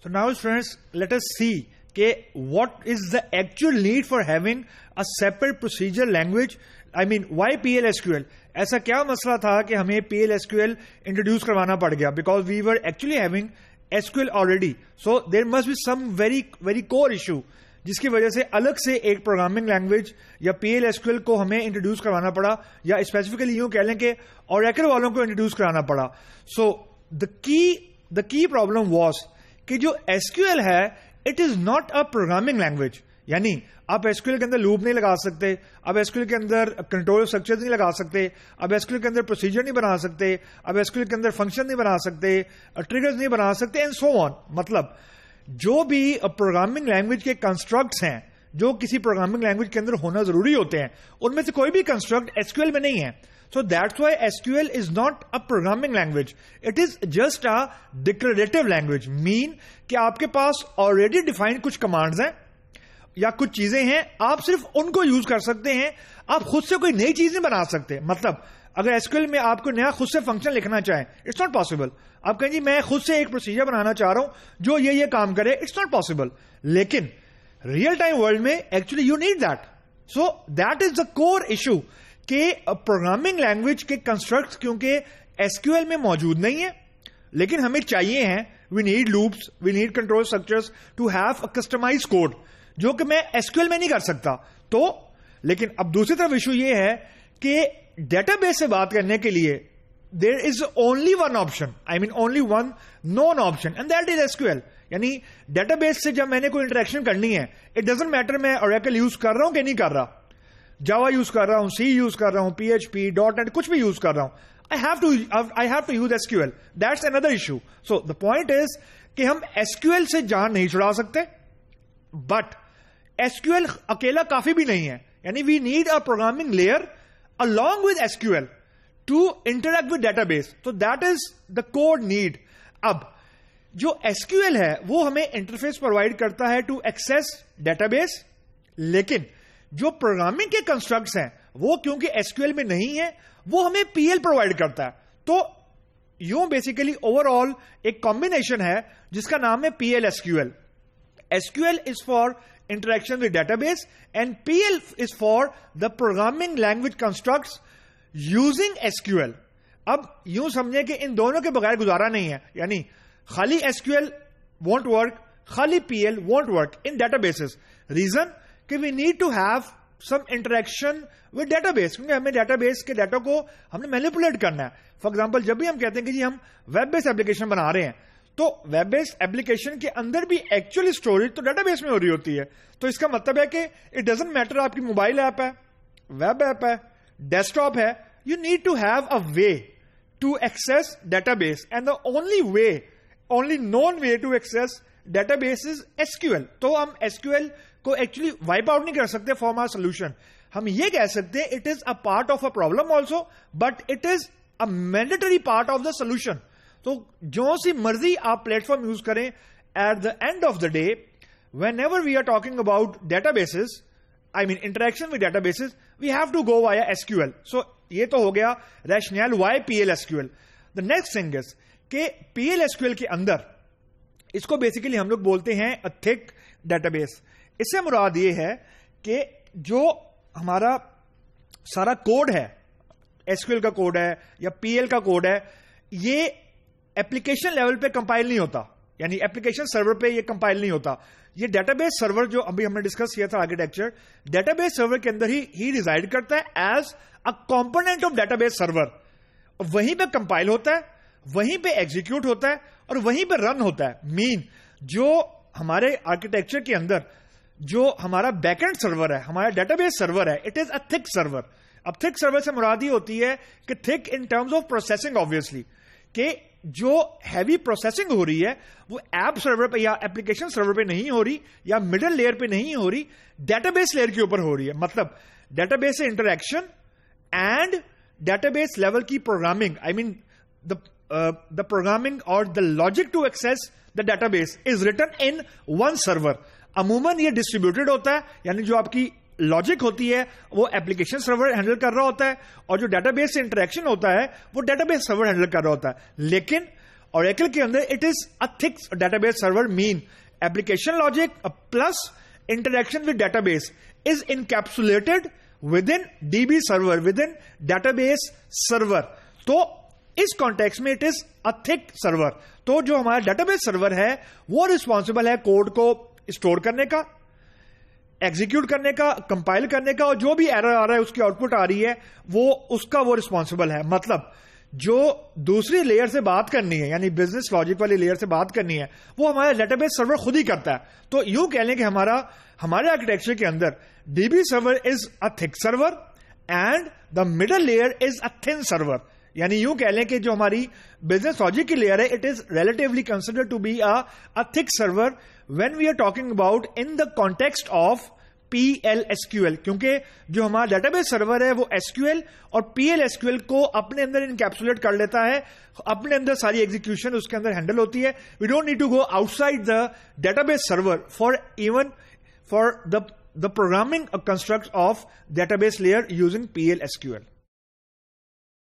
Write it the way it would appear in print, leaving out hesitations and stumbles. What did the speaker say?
So now students, let us see what is the actual need for having a separate procedure language. I mean, why PLSQL? ایسا کیا مسئلہ تھا کہ ہمیں PLSQL introduce کروانا پڑ گیا؟ Because we were actually having SQL already. So there must be some very core issue جس کی وجہ سے الگ سے ایک پروگرامنگ لینگویج یا PLSQL کو ہمیں انٹروڈیوس کروانا پڑا, یا اسپیسیفکلی یوں کہہ لیں کہ اوریکل والوں کو انٹروڈیوس کرانا پڑا. سو the key problem was کہ جو SQL ہے it is not a programming language. یعنی آپ SQL کے اندر لوپ نہیں لگا سکتے, آپ SQL کے اندر کنٹرول اسٹرکچر نہیں لگا سکتے, آپ SQL کے اندر پروسیجر نہیں بنا سکتے, آپ SQL کے اندر فنکشن نہیں بنا سکتے, ٹریگرز نہیں بنا سکتے, اینڈ سو آن. مطلب جو بھی پروگرامنگ لینگویج کے کنسٹرکٹس ہیں جو کسی پروگرامنگ لینگویج کے اندر ہونا ضروری ہوتے ہیں, ان میں سے کوئی بھی کنسٹرکٹ SQL میں نہیں ہے. So that's why SQL is not a programming language. It is just a declarative language. Mean کہ آپ کے پاس already defined کچھ commands ہیں یا کچھ چیزیں ہیں, آپ صرف ان کو یوز کر سکتے ہیں, آپ خود سے کوئی نئی چیز نہیں بنا سکتے. مطلب اگر SQL میں آپ کو نیا خود سے فنکشن لکھنا چاہیں, اٹس ناٹ پاسبل. آپ کہیں جی میں خود سے ایک پروسیجر بنانا چاہ رہا ہوں جو یہ کام کرے, اٹس ناٹ پاسبل. لیکن ریئل ٹائم ورلڈ میں actually you need that. So that is the core issue کہ پروگرامنگ لینگویج کے کنسٹرکٹس کیونکہ SQL میں موجود نہیں ہے, لیکن ہمیں چاہیے ہیں, we need loops, we need control structures to have a customise code جو کہ میں SQL میں نہیں کر سکتا. تو لیکن اب دوسری طرف ایشو یہ ہے کہ ڈیٹا بیس سے بات کرنے کے لیے there is only one option, I mean only one known option, and that is SQL. یعنی ڈیٹا بیس سے جب میں نے کوئی انٹریکشن کرنی ہے, اٹ ڈزنٹ میٹر میں اوریکل یوز کر رہا ہوں کہ نہیں کر رہا, جاوا یوز کر رہا ہوں, سی یوز کر رہا ہوں, PHP, .NET کچھ بھی یوز کر رہا ہوں, I have to use SQL. That's another issue. So the point is کہ ہم SQL سے جان نہیں چھڑا سکتے, بٹ SQL اکیلا کافی بھی نہیں ہے. یعنی we need a programming layer along with SQL to interact with database. So that is the core need. اب جو SQL ہے وہ ہمیں انٹرفیس پرووائڈ کرتا ہے ٹو ایکسس ڈیٹا بیس, لیکن جو پروگرامنگ کے کنسٹرکٹس ہیں وہ کیونکہ SQL میں نہیں ہے, وہ ہمیں PL پرووائڈ کرتا ہے. تو یوں بیسیکلی اوور آل ایک کمبینیشن ہے جس کا نام ہے PLSQL. SQL is for interaction with database and PL is for the programming language constructs using SQL. اب یوں سمجھیں کہ ان دونوں کے بغیر گزارا نہیں ہے. یعنی خالی SQL won't work, خالی PL won't work in databases. Reason کہ we need to have some interaction with database, کیونکہ ہمیں ڈیٹا بیس کے ڈیٹا کو ہم نے مینیپولیٹ کرنا ہے. فار ایگزامپل جب بھی ہم کہتے ہیں کہ جی ہم ویب بیس ایپلیکیشن بنا رہے ہیں, تو ویب بیس ایپلیکیشن کے اندر بھی ایکچولی اسٹوریج تو ڈیٹا بیس میں ہو رہی ہوتی ہے. تو اس کا مطلب ہے کہ اٹ ڈزنٹ میٹر آپ کی موبائل ایپ ہے, ویب ایپ ہے, ڈیسک ٹاپ ہے, you need to have a way to access database, and the only known way to access database is SQL. تو ہم SQL کو ایکچولی وائپ آؤٹ نہیں کر سکتے فرام آور سولوشن. ہم یہ کہہ سکتے ہیں it is a part of a problem also, but it is a mandatory part of the solution. تو جو سی مرضی آپ پلیٹ فارم یوز کریں, at the end of the day whenever we are talking about databases, I mean interaction with databases, we have to go via SQL. So یہ تو ہو گیا relational why PLSQL. The next thing is کہ PLSQL کے اندر اس کو basically ہم لوگ بولتے ہیں تھک ڈیٹا بیس. اس سے مراد یہ ہے کہ جو ہمارا سارا کوڈ ہے, SQL کا کوڈ ہے یا PL کا کوڈ ہے, یہ ایپلیکیشن لیول پہ کمپائل نہیں ہوتا. یعنی ایپلیکیشن سرور پہ یہ کمپائل نہیں ہوتا. یہ ڈیٹا بیس سرور جو ابھی ہم نے ڈسکس کیا تھا آرکیٹیکچر, ڈیٹا بیس سرور کے اندر ہی ریزائڈ کرتا ہے as a component of database server. وہیں پہ کمپائل ہوتا ہے, وہیں پہ ایگزیکیوٹ ہوتا ہے, اور وہیں پہ رن ہوتا ہے. مین جو ہمارے آرکیٹیکچر کے اندر جو ہمارا بیک اینڈ سرور ہے, ہمارا ڈیٹا بیس سرور ہے, اٹ از اے تھک سرور. اب تھک سرور سے مراد یہ ہوتی ہے کہ تھک in terms of processing, obviously کہ جو ہیوی پروسیسنگ ہو رہی ہے وہ ایپ سرور پہ یا ایپلیکیشن سرور پہ نہیں ہو رہی, یا مڈل لیئر پہ نہیں ہو رہی, ڈیٹا بیس لیئر کے اوپر ہو رہی ہے. مطلب ڈیٹا بیس سے interaction and database level کی programming, I mean the programming or the logic to access the database is written in one server. عموماً یہ ڈسٹریبیوٹیڈ ہوتا ہے, یعنی جو آپ کی لاجک ہوتی ہے وہ ایپلیکیشن سرور ہینڈل کر رہا ہوتا ہے, اور جو ڈیٹا بیس سے انٹریکشن ہوتا ہے وہ ڈیٹا بیس سرور ہینڈل کر رہا ہوتا ہے. لیکن Oracle کے اندر it is a thick database server mean application logic plus interaction with database is encapsulated within DB server, within database server. تو اس کانٹیکس میں اٹ از اے تھک سرور. تو جو ہمارا ڈیٹا بیس سرور ہے وہ ریسپانسبل ہے کوڈ کو اسٹور کرنے کا, ایگزیکیوٹ کرنے کا, کمپائل کرنے کا, اور جو بھی ایرر آ رہا ہے اس کی آؤٹ پٹ آ رہی ہے وہ اس کا وہ ریسپانسبل ہے. مطلب جو دوسری لیئر سے بات کرنی ہے, یعنی بزنس لاجک والی لیئر سے بات کرنی ہے, وہ ہمارا ڈیٹا بیس سرور خود ہی کرتا ہے. تو یوں کہہ لیں کہ ہمارے آرکیٹیکچر کے اندر D B server is a thick server and the middle layer is a thin server. یعنی یوں کہہ لیں کہ جو ہماری بزنس لاجک کی لیئر ہے it is relatively considered to be a thick server when we are talking about in the context of PL/SQL, کیونکہ جو ہمارا ڈیٹا بیس سرور ہے وہ SQL اور PL/SQL کو اپنے اندر انکیپسولیٹ کر لیتا ہے, اپنے اندر ساری ایگزیکیوشن اس کے اندر ہینڈل ہوتی ہے. We don't need to go outside the database server for the programming construct of database layer using PL/SQL.